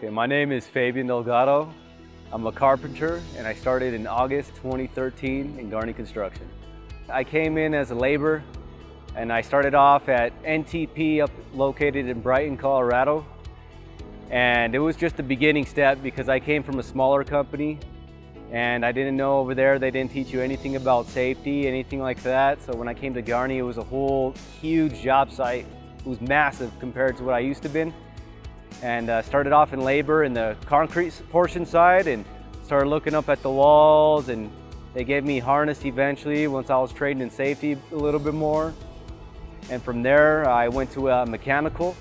Okay, my name is Fabian Delgado. I'm a carpenter and I started in August 2013 in Garney construction. I came in as a laborer and I started off at NTP located in Brighton, Colorado. And it was just the beginning step because I came from a smaller company and I didn't know over there, they didn't teach you anything about safety, anything like that. So when I came to Garney, it was a whole huge job site. It was massive compared to what I used to be. And started off in labor in the concrete portion side and started looking up at the walls, and they gave me harness eventually once I was trained in safety a little bit more. And from there I went to mechanical,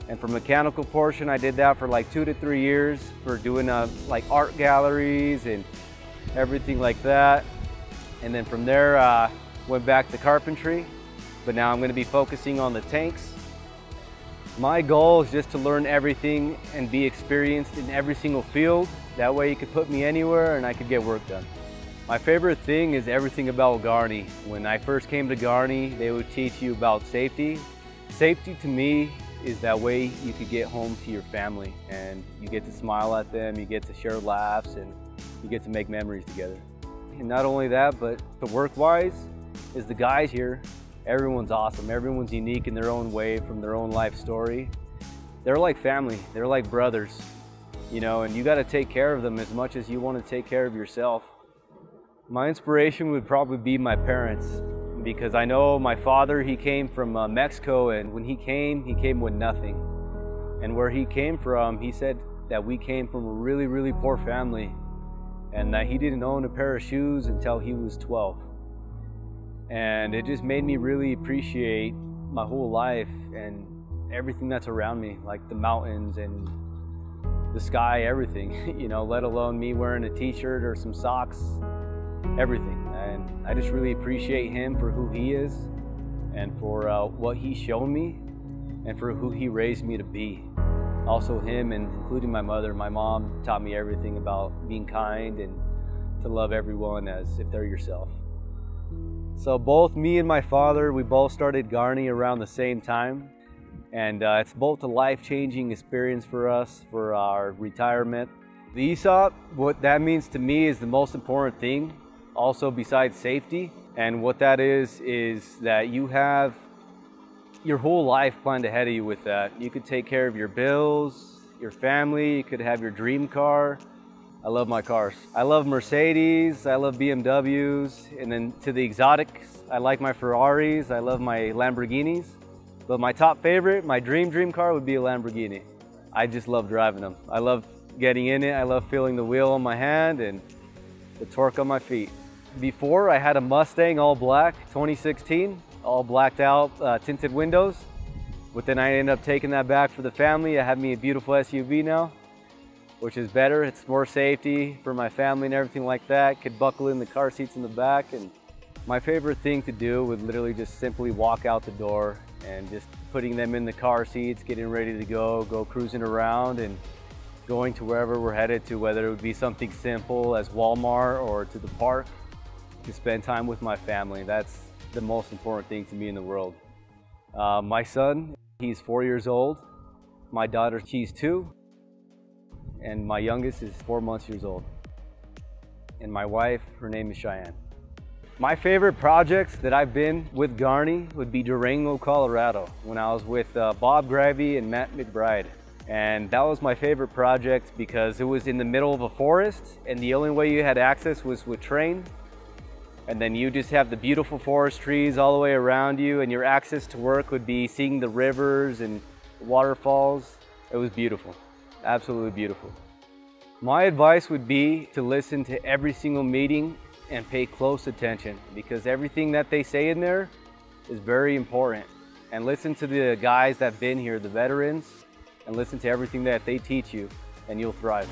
and for mechanical portion I did that for like 2 to 3 years for doing like art galleries and everything like that. And then from there went back to carpentry, but now I'm going to be focusing on the tanks. My goal is just to learn everything and be experienced in every single field. That way you could put me anywhere and I could get work done. My favorite thing is everything about Garney. When I first came to Garney, they would teach you about safety. Safety to me is that way you could get home to your family and you get to smile at them, you get to share laughs, and you get to make memories together. And not only that, but the work-wise is the guys here. Everyone's awesome. Everyone's unique in their own way from their own life story. They're like family. They're like brothers, you know, and you got to take care of them as much as you want to take care of yourself. My inspiration would probably be my parents, because I know my father, he came from Mexico, and when he came with nothing. And where he came from, he said that we came from a really, really poor family and that he didn't own a pair of shoes until he was 12. And it just made me really appreciate my whole life and everything that's around me, like the mountains and the sky, everything, you know, let alone me wearing a t-shirt or some socks, everything. And I just really appreciate him for who he is and for what he's shown me and for who he raised me to be. Also him, and including my mother. My mom taught me everything about being kind and to love everyone as if they're yourself. So both me and my father, we both started Garney around the same time. And it's both a life-changing experience for us, for our retirement. The ESOP, what that means to me is the most important thing, also besides safety. And what that is that you have your whole life planned ahead of you with that. You could take care of your bills, your family, you could have your dream car. I love my cars. I love Mercedes, I love BMWs, and then to the exotics, I like my Ferraris, I love my Lamborghinis. But my top favorite, my dream car would be a Lamborghini. I just love driving them. I love getting in it, I love feeling the wheel on my hand and the torque on my feet. Before, I had a Mustang all black, 2016, all blacked out, tinted windows. But then I ended up taking that back for the family. I have me a beautiful SUV now, which is better. It's more safety for my family and everything like that. Could buckle in the car seats in the back. And my favorite thing to do would literally just simply walk out the door and just putting them in the car seats, getting ready to go cruising around and going to wherever we're headed to, whether it would be something simple as Walmart or to the park, to spend time with my family. That's the most important thing to me in the world. My son, he's 4 years old. My daughter, she's 2. And my youngest is 4 months old. And my wife, her name is Cheyenne. My favorite projects that I've been with Garney would be Durango, Colorado, when I was with Bob Gravy and Matt McBride. And that was my favorite project because it was in the middle of a forest and the only way you had access was with train. And then you just have the beautiful forest trees all the way around you, and your access to work would be seeing the rivers and waterfalls. It was beautiful. Absolutely beautiful. My advice would be to listen to every single meeting and pay close attention, because everything that they say in there is very important. And listen to the guys that have been here, the veterans, and listen to everything that they teach you, and you'll thrive.